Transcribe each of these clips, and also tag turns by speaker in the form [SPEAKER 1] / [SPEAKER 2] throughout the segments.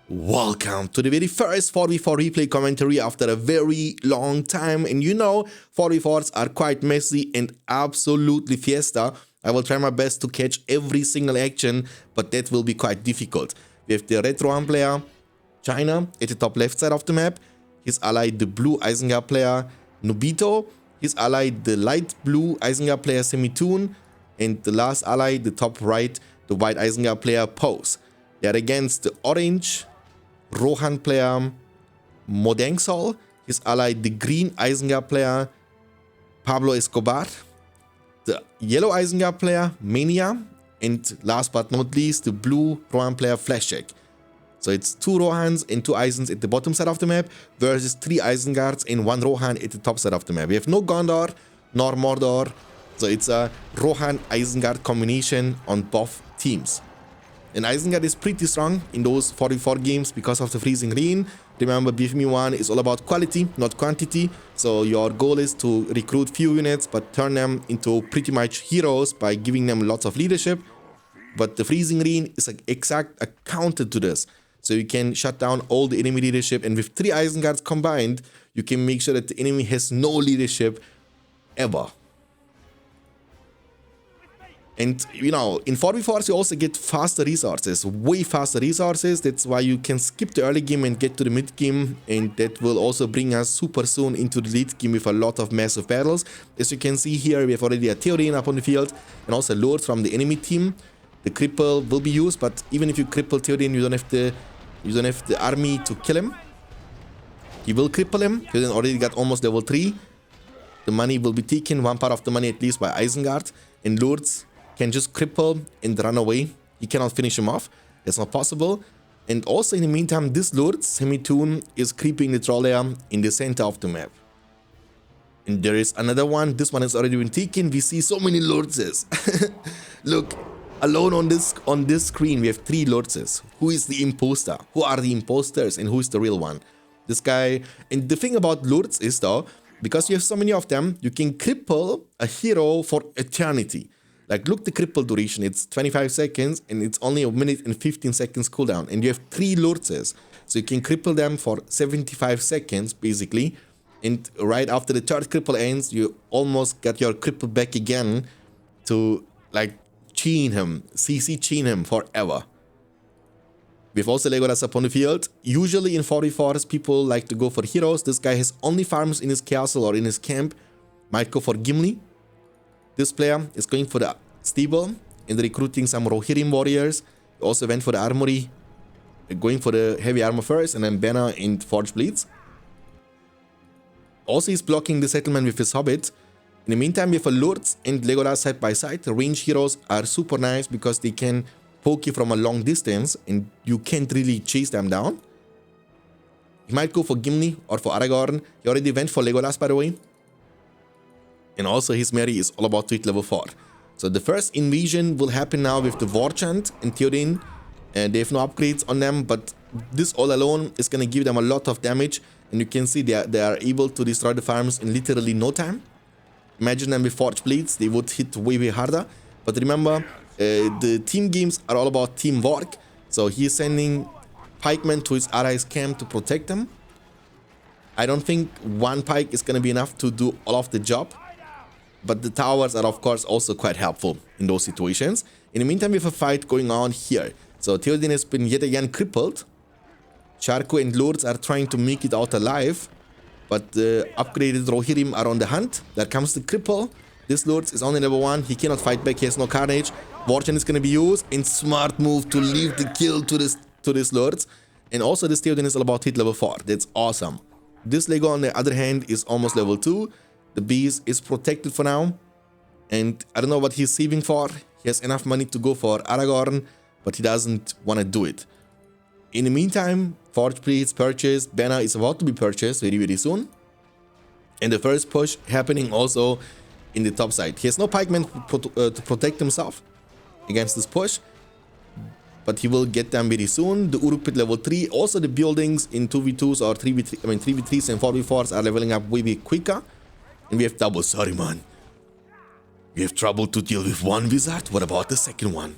[SPEAKER 1] Welcome to the very first 4v4 replay commentary after a very long time. And you know, 4v4s are quite messy and absolutely fiesta. I will try my best to catch every single action, but that will be quite difficult. We have the red Rohan player, China, at the top left side of the map. His ally, the blue Isengard player, Nobito. His ally, the light blue Isengard player, Semitoon. And the last ally, the top right, the white Isengard player, Pose. They are against the orange Rohan player Modengsol, his ally the green Isengard player Pablo Escobar, the yellow Isengard player Mania, and last but not least the blue Rohan player Flashjack. So it's 2 Rohans and 2 Isens at the bottom side of the map versus 3 Isengards and 1 Rohan at the top side of the map. We have no Gondor nor Mordor, so it's a Rohan Isengard combination on both teams. And Isengard is pretty strong in those 44 games because of the freezing rain. Remember, BFME1 is all about quality, not quantity. So your goal is to recruit few units, but turn them into pretty much heroes by giving them lots of leadership. But the freezing rain is an exact counter to this. So you can shut down all the enemy leadership. And with 3 Isengards combined, you can make sure that the enemy has no leadership ever. And you know, in 4v4s you also get faster resources, way faster resources. That's why you can skip the early game and get to the mid game, and that will also bring us super soon into the late game with a lot of massive battles. As you can see here, we have already a Theoden up on the field and also Lord from the enemy team. The cripple will be used, but even if you cripple Theoden, you don't have the army to kill him. You will cripple him. Theoden already got almost level 3. The money will be taken, one part of the money at least, by Isengard, and Lords can just cripple and run away. You cannot finish him off. That's not possible. And also in the meantime, this Lord, Semitoon, is creeping the troll layer in the center of the map. And there is another one. This one has already been taken. We see so many Lordses. Look, alone on this screen, we have 3 Lordses. Who is the imposter? Who are the imposters and who is the real one? This guy. And the thing about Lords is though, because you have so many of them, you can cripple a hero for eternity. Like, look, the cripple duration, it's 25 seconds and it's only a minute and 15 seconds cooldown. And you have 3 Lordses, so you can cripple them for 75 seconds, basically. And right after the 3rd cripple ends, you almost got your cripple back again to, like, chain him, CC chain him forever. We have also Legolas up on the field. Usually in 4v4s, people like to go for heroes. This guy has only farms in his castle or in his camp. Might go for Gimli. This player is going for the stable and recruiting some Rohirrim warriors. He also went for the armory, going for the heavy armor first, and then banner and forge blades. Also, he's blocking the settlement with his hobbit. In the meantime, we have a Lords and Legolas side by side. The range heroes are super nice because they can poke you from a long distance and you can't really chase them down. He might go for Gimli or for Aragorn. He already went for Legolas, by the way. And also his Mary is all about to hit level 4. So the first invasion will happen now with the War Chant and Theoden. And they have no upgrades on them, but this all alone is going to give them a lot of damage. And you can see they are able to destroy the farms in literally no time. Imagine them with Forge Blades, they would hit way harder. But remember, the team games are all about teamwork. So he is sending pikemen to his allies' camp to protect them. I don't think 1 pike is going to be enough to do all of the job. But the towers are of course also quite helpful in those situations. In the meantime, we have a fight going on here. So Theoden has been yet again crippled. Sharko and Lords are trying to make it out alive. But the upgraded Rohirrim are on the hunt. There comes the cripple. This Lords is only level 1. He cannot fight back. He has no carnage. Warchant is going to be used. And smart move to leave the kill to this Lords. And also this Theoden is all about hit level 4. That's awesome. This Lego on the other hand is almost level 2. The beast is protected for now, and I don't know what he's saving for. He has enough money to go for Aragorn, but he doesn't want to do it. In the meantime, Forge Blades purchased, banner is about to be purchased very soon. And the first push happening also in the top side. He has no pikemen to protect himself against this push, but he will get them very soon. The Uruk Pit level 3, also the buildings in 2v2s or 3v3, 3v3s and 4v4s are leveling up way quicker. And we have double Saruman. We have trouble to deal with one wizard. What about the second one?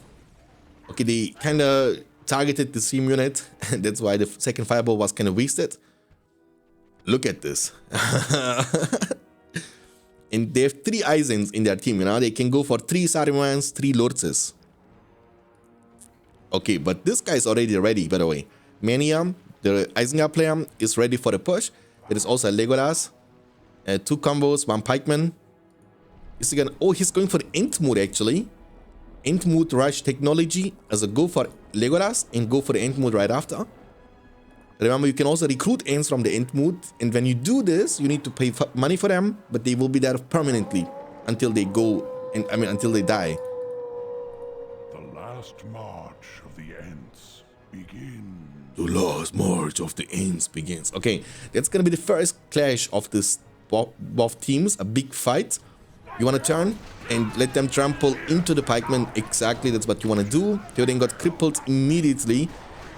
[SPEAKER 1] Okay, they kind of targeted the same unit. And that's why the second fireball was kind of wasted. Look at this. And they have 3 Eisens in their team, you know. They can go for 3 Sarimans, 3 Lortzes. Okay, but this guy is already ready, by the way. Mania, the Isengard player, is ready for the push. There is also a Legolas. 2 combos, 1 pikeman. Is he gonna, oh, he's going for the Ent mode actually. Ent mode rush technology as a go for Legolas and go for the Ent mode right after. Remember, you can also recruit Ents from the Ent mode, and when you do this, you need to pay money for them, but they will be there permanently until they go, and until they die.
[SPEAKER 2] The last march of the Ents begins.
[SPEAKER 1] The last march of the Ents begins. Okay, that's gonna be the first clash of this both teams, a big fight. You want to turn and let them trample into the pikeman. Exactly, that's what you want to do. Theoden got crippled immediately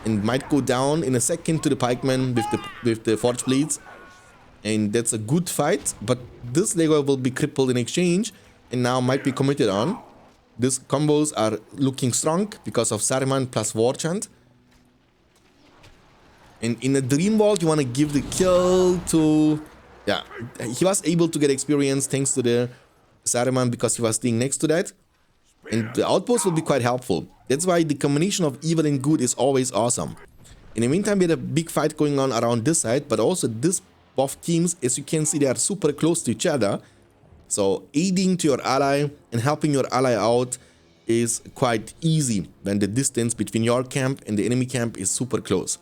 [SPEAKER 1] and might go down in a second to the pikeman with the forge blades. And that's a good fight, but this Lego will be crippled in exchange and now might be committed on. These combos are looking strong because of Saruman plus Warchant. And in a Dream Vault, you want to give the kill to... Yeah, he was able to get experience thanks to the Saruman because he was staying next to that. And the outpost will be quite helpful. That's why the combination of evil and good is always awesome. In the meantime, we had a big fight going on around this side, but also this both teams, as you can see, they are super close to each other. So aiding to your ally and helping your ally out is quite easy when the distance between your camp and the enemy camp is super close.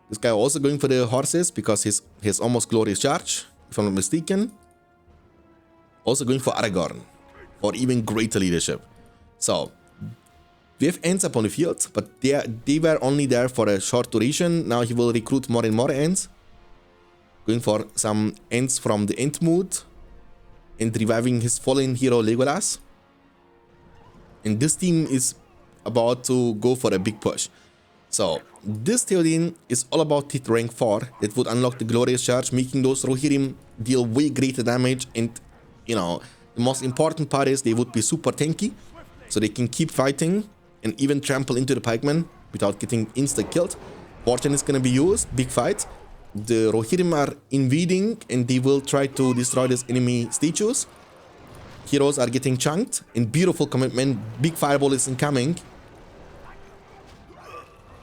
[SPEAKER 1] This guy also going for the horses because he has almost glorious charge, if I'm not mistaken. Also going for Aragorn for even greater leadership. So we have Ents up on the field, but they were only there for a short duration. Now he will recruit more and more Ents. Going for some Ents from the Ent mood and reviving his fallen hero Legolas. And this team is about to go for a big push. So this Theoden is all about hit rank 4 that would unlock the glorious charge, making those Rohirrim deal way greater damage. And you know, the most important part is they would be super tanky, so they can keep fighting and even trample into the pikemen without getting insta killed. Fortune is gonna be used, big fight. The Rohirrim are invading and they will try to destroy this enemy statues. Heroes are getting chunked and beautiful commitment. Big fireball is incoming.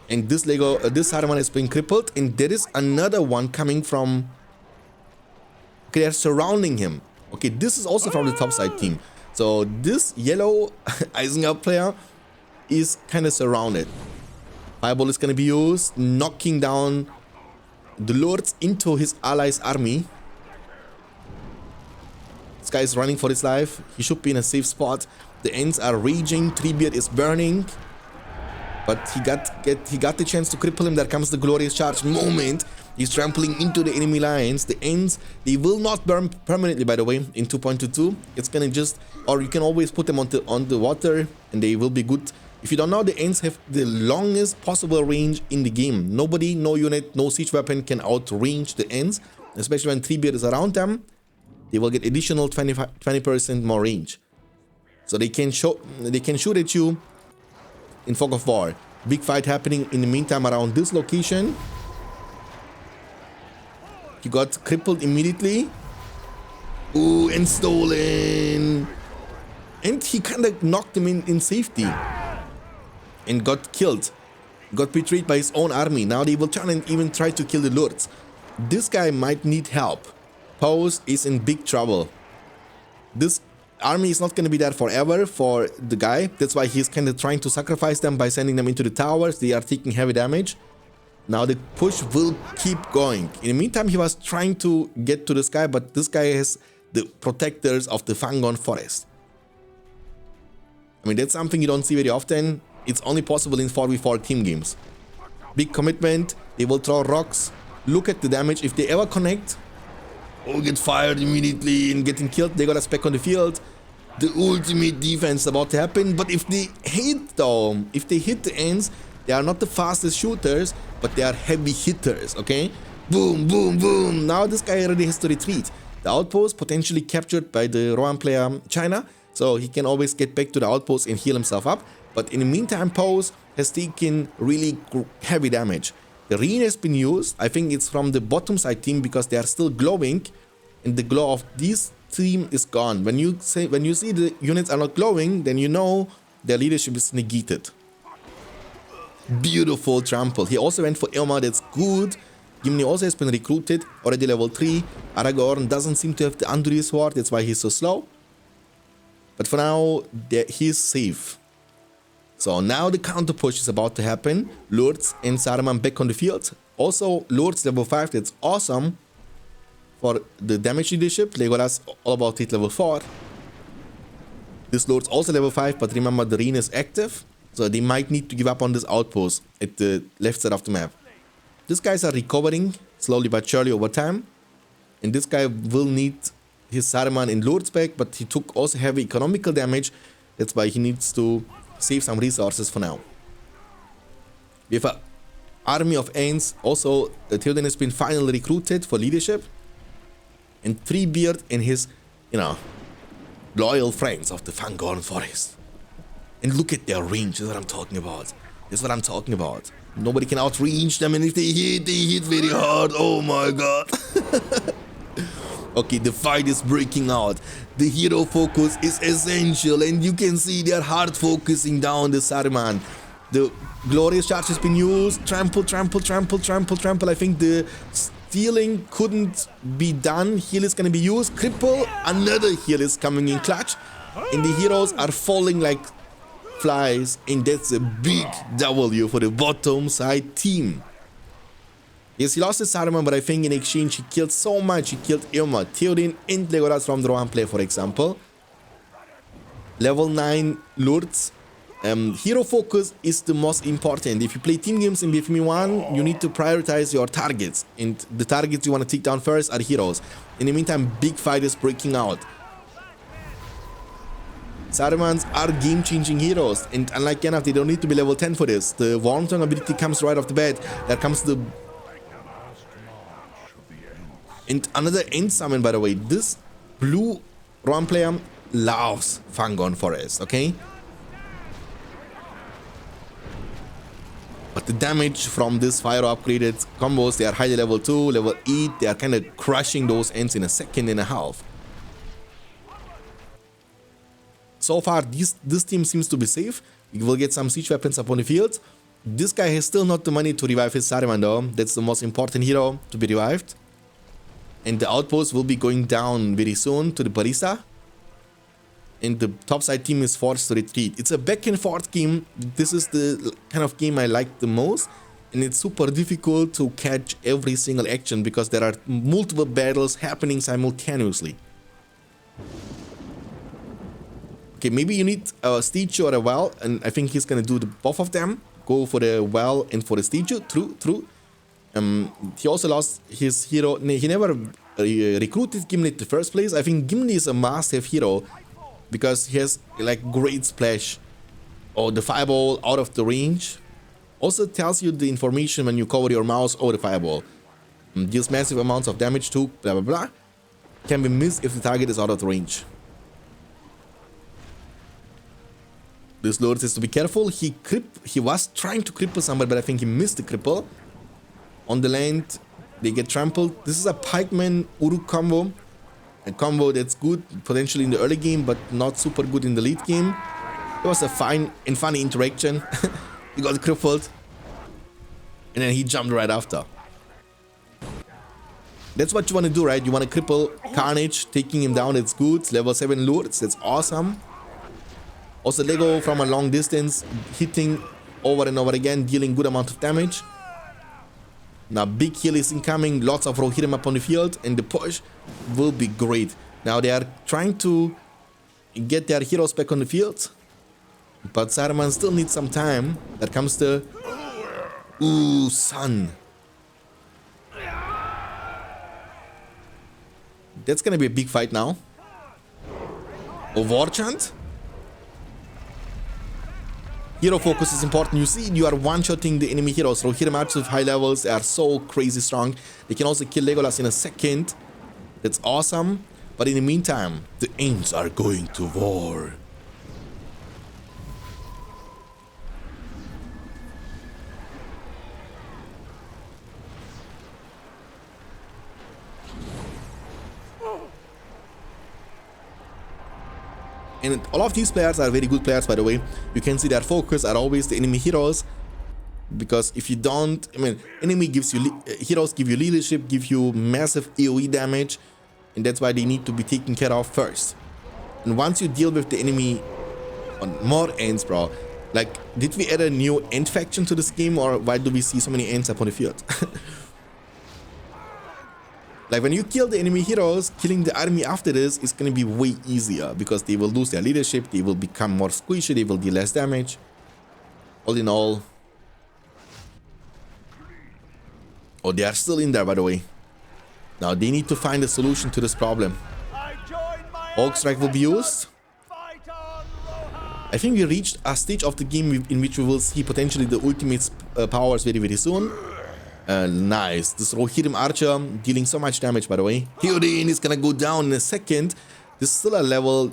[SPEAKER 1] And this Saruman is being crippled, and there is another one coming from... Okay, they're surrounding him. Okay, this is also from the top side team. So this yellow Isengard player is kind of surrounded. Fireball is going to be used, knocking down the lords into his allies' army. This guy is running for his life. He should be in a safe spot. The Ents are raging. Treebeard is burning. But he got the chance to cripple him. There comes the glorious charge moment. He's trampling into the enemy lines. The Ents, they will not burn permanently, by the way, in 2.22. It's gonna just, or you can always put them on the water and they will be good. If you don't know, the Ents have the longest possible range in the game. Nobody, no unit, no siege weapon can outrange the Ents, especially when Treebeard is around them. They will get additional 20% more range. So they can shoot at you in fog of war. Big fight happening in the meantime around this location. He got crippled immediately. Ooh, and stolen. And he kind of knocked him in safety. And got killed. Got betrayed by his own army. Now they will turn and even try to kill the lords. This guy might need help. Pose is in big trouble. This army is not going to be there forever for the guy. That's why he's kind of trying to sacrifice them by sending them into the towers. They are taking heavy damage. Now the push will keep going. In the meantime, he was trying to get to this guy, but this guy has the protectors of the Fangon forest. I mean, that's something you don't see very often. It's only possible in 4v4 team games. Big commitment. They will throw rocks. Look at the damage. If they ever connect, or get fired immediately and getting killed, they got a spec on the field. The ultimate defense is about to happen. But if they hit though, if they hit the Ents, they are not the fastest shooters, but they are heavy hitters, okay? Boom, boom, boom. Now this guy already has to retreat. The outpost potentially captured by the Rohan player China, so he can always get back to the outpost and heal himself up. But in the meantime, Pose has taken really heavy damage. The rain has been used. I think it's from the bottom side team because they are still glowing, and the glow of this team is gone. When you see the units are not glowing, then you know their leadership is negated. Beautiful trample. He also went for Irma. That's good. Gimli also has been recruited, already level 3. Aragorn doesn't seem to have the Anduril sword. That's why he's so slow. But for now, he's safe. So now the counter push is about to happen. Lords and Saruman back on the field. Also, Lords level 5. That's awesome for the damage leadership. Legolas all about it level 4. This Lord's also level 5, but remember the rain is active. So they might need to give up on this outpost at the left side of the map. These guys are recovering slowly but surely over time. And this guy will need his Saruman and Lords back, but he took also heavy economical damage. That's why he needs to save some resources for now. We have an army of Ents. Also, Theoden has been finally recruited for leadership. And Treebeard and his, loyal friends of the Fangorn Forest. And look at their range. That's what I'm talking about. That's what I'm talking about. Nobody can outrange them, and if they hit very hard. Oh my god. Okay, the fight is breaking out. The hero focus is essential, and you can see they are hard focusing down the Saruman. The glorious charge has been used. Trample, trample, trample, trample, trample. I think the stealing couldn't be done. Heal is going to be used. Cripple. Another heal is coming in clutch. And the heroes are falling like flies. And that's a big W for the bottom side team. Yes, he lost his Saruman, but I think in exchange he killed so much. He killed Irma, Theoden, and Legolas from the Rohan play, for example. Level 9 Lords. Hero focus is the most important. If you play team games in BFME1, you need to prioritize your targets. And the targets you want to take down first are heroes. In the meantime, big fight is breaking out. Sarumans are game-changing heroes. And unlike Gandalf, they don't need to be level 10 for this. The Wormtongue ability comes right off the bat. There comes the... And another end summon, by the way. This blue Rohan player loves Fangorn Forest, okay? But the damage from this fire upgraded combos, they are highly level 2, level 8. They are kind of crushing those Ents in a second and a half. So far, this team seems to be safe. We will get some siege weapons upon the field. This guy has still not the money to revive his Saruman though. That's the most important hero to be revived. And the outpost will be going down very soon to the Barista. And the topside team is forced to retreat. It's a back and forth game. This is the kind of game I like the most. And it's super difficult to catch every single action because there are multiple battles happening simultaneously. Okay, maybe you need a statue or a well. And I think he's going to do both of them. Go for the well and for the statue. True. He also lost his hero. He never recruited Gimli in the first place. I think Gimli is a must-have hero because he has like great splash. Oh, the fireball out of the range. Also tells you the information when you cover your mouse over the fireball. Deals massive amounts of damage too. Blah blah blah. Can be missed if the target is out of the range. This Lord has to be careful. He was trying to cripple somebody, but I think he missed the cripple. On the land, they get trampled. This is a Pikeman Uruk combo. A combo that's good potentially in the early game, but not super good in the late game. It was a fine and funny interaction. He got crippled. And then he jumped right after. That's what you want to do, right? You want to cripple Carnage, taking him down. It's good. It's level 7 Lords. That's awesome. Also, Lego from a long distance, hitting over and over again, dealing good amount of damage. Now big heal is incoming, lots of Rohirrim up on the field, and the push will be great. Now they are trying to get their heroes back on the field, but Saruman still needs some time. That comes the... Ooh, sun. That's gonna be a big fight now. A war chant? Hero focus is important. You see, you are one-shotting the enemy heroes. Rohirrim archers with high levels, they are so crazy strong. They can also kill Legolas in a second. That's awesome. But in the meantime, the Ents are going to war. And all of these players are very good players, by the way. You can see their focus are always the enemy heroes. Because if you don't, I mean, enemy gives you, heroes give you leadership, give you massive AoE damage. And that's why they need to be taken care of first. And once you deal with the enemy on more Ents, bro. Like, did we add a new Ent faction to this game, or why do we see so many Ents upon the field? Like, when you kill the enemy heroes, killing the army after this is going to be way easier because they will lose their leadership, they will become more squishy, they will deal less damage. All in all. Oh, they are still in there, by the way. Now, they need to find a solution to this problem. Orc Strike will be used. I think we reached a stage of the game in which we will see potentially the ultimate powers very, very soon. Nice. This Rohirrim Archer dealing so much damage, by the way. Theoden is gonna go down in a second. There's still a level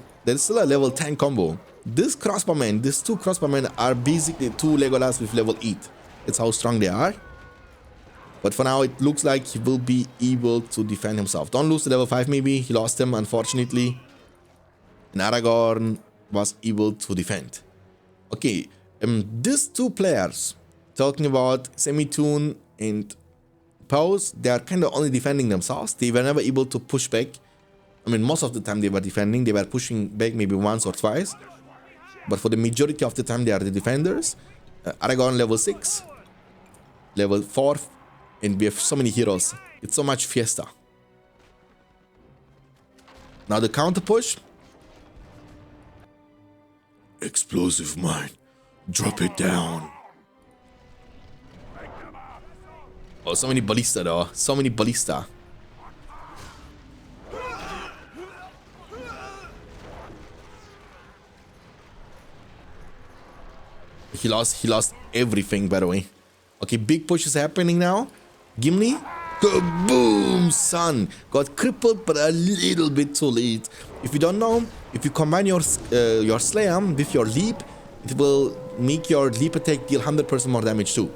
[SPEAKER 1] 10 combo. This crossbowman, these two crossbowmen are basically two Legolas with level 8. That's how strong they are. But for now, it looks like he will be able to defend himself. Don't lose the level 5 maybe. He lost him, unfortunately. And Aragorn was able to defend. Okay, these two players, talking about Semitune and Pose, they are kind of only defending themselves. They were never able to push back. I mean, most of the time they were defending. They were pushing back maybe once or twice. But for the majority of the time, they are the defenders. Aragorn level 6. Level 4. And we have so many heroes. It's so much fiesta. Now the counter push. Explosive mine. Drop it down. Oh, so many ballista though. So many ballista. He lost everything, by the way. Okay, big push is happening now. Gimli. Kaboom, son. Got crippled, but a little bit too late. If you don't know, if you combine your slam with your leap, it will make your leap attack deal 100% more damage too.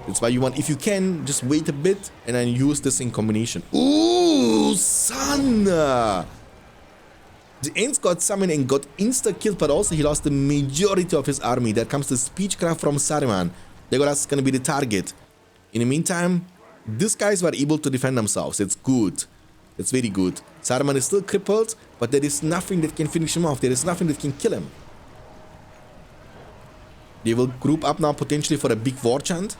[SPEAKER 1] That's why you want, if you can, just wait a bit and then use this in combination. Ooh, son. The Ents got summoned and got insta-killed, but also he lost the majority of his army. There comes the speechcraft from Saruman. Legolas is going to be the target. In the meantime, these guys were able to defend themselves. It's good. It's very good. Saruman is still crippled, but there is nothing that can finish him off. There is nothing that can kill him. They will group up now potentially for a big war chant.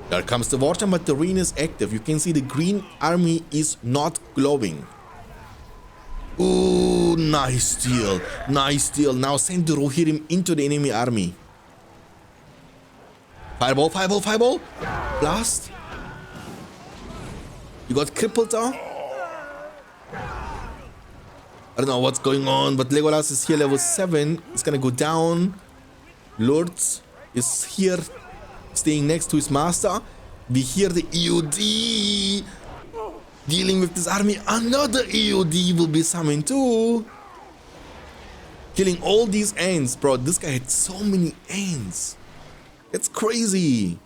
[SPEAKER 1] There comes the war chant, but the rain is active. You can see the green army is not glowing. Ooh, nice deal. Nice deal. Now send the Rohirrim into the enemy army. Fireball, fireball, fireball. Blast. You got crippled now? I don't know what's going on, but Legolas is here level 7. It's gonna go down. Lords is here, staying next to his master. We hear the EOD. Dealing with this army. Another EOD will be summoned too. Killing all these Ents. Bro, this guy had so many Ents. It's crazy.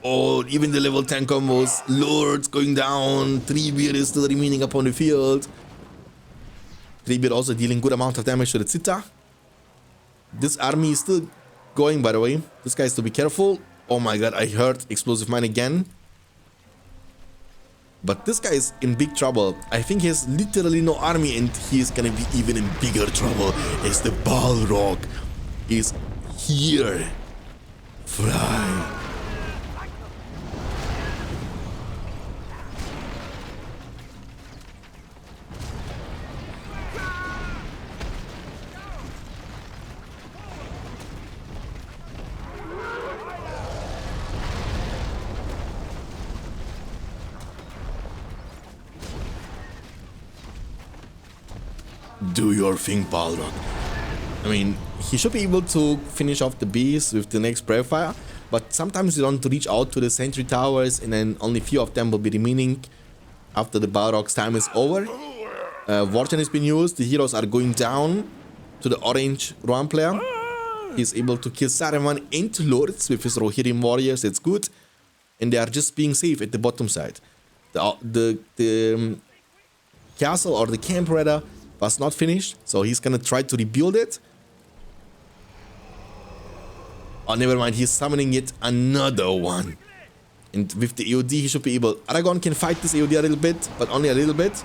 [SPEAKER 1] Oh, even the level 10 combos. Lords going down. Treebeard is still remaining upon the field. Treebeard also dealing good amount of damage to the Citta. This army is still going, by the way. This guy has to be careful. Oh my god, I heard explosive mine again. But this guy is in big trouble. I think he has literally no army, and he is gonna be even in bigger trouble as the Balrog is here. Fly. Do your thing, Balrog. I mean, he should be able to finish off the beast with the next prayer fire, but sometimes you don't reach out to the sentry towers, and then only few of them will be remaining after the Balrog's time is over. Vorten has been used. The heroes are going down to the orange Rohan player. He's able to kill Saruman and Lords with his Rohirrim warriors. It's good. And they are just being safe at the bottom side. The castle or the camp rather was not finished, so he's gonna try to rebuild it. Oh, never mind, he's summoning yet another one. And with the AOD, he should be able... Aragorn can fight this AOD a little bit, but only a little bit.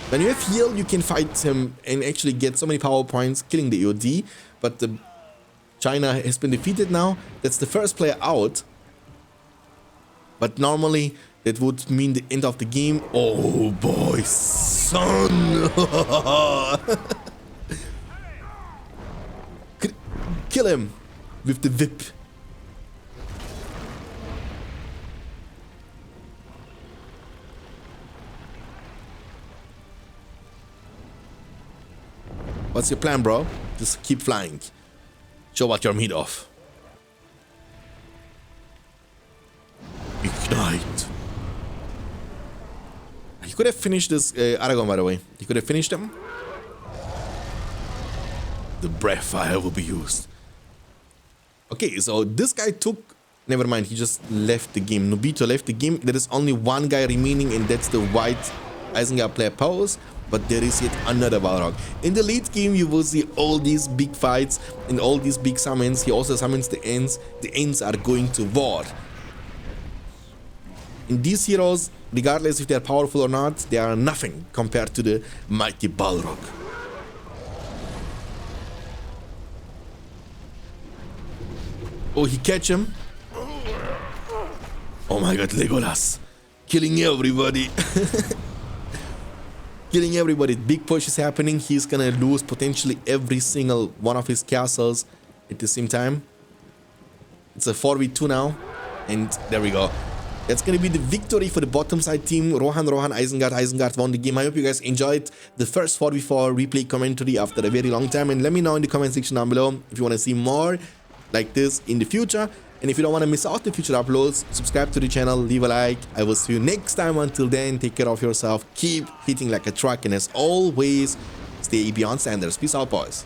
[SPEAKER 1] When you have heal, you can fight him and actually get so many power points, killing the AOD. But the China has been defeated now. That's the first player out. But normally, that would mean the end of the game. Oh boy, son! Kill him with the whip. What's your plan, bro? Just keep flying. Show what you're made of. Ignite. He could have finished this Aragorn, by the way. He could have finished him. The breath fire will be used. Okay, so this guy took... Never mind, he just left the game. Nobito left the game. There is only one guy remaining, and that's the white Isengard player pose. But there is yet another Balrog. In the late game, you will see all these big fights and all these big summons. He also summons the Ents. The Ents are going to war. And these heroes, regardless if they are powerful or not, they are nothing compared to the mighty Balrog. Oh, he catch him. Oh my god, Legolas. Killing everybody. Killing everybody. Big push is happening. He's gonna lose potentially every single one of his castles at the same time. It's a 4v2 now. And there we go. That's gonna be the victory for the bottom side team. Rohan, Isengard won the game. I hope you guys enjoyed the first 4v4 replay commentary after a very long time. And let me know in the comment section down below if you want to see more like this in the future. And if you don't want to miss out the future uploads, subscribe to the channel, leave a like. I will see you next time. Until then, take care of yourself, keep hitting like a truck, and as always, stay beyond standards. Peace out, boys.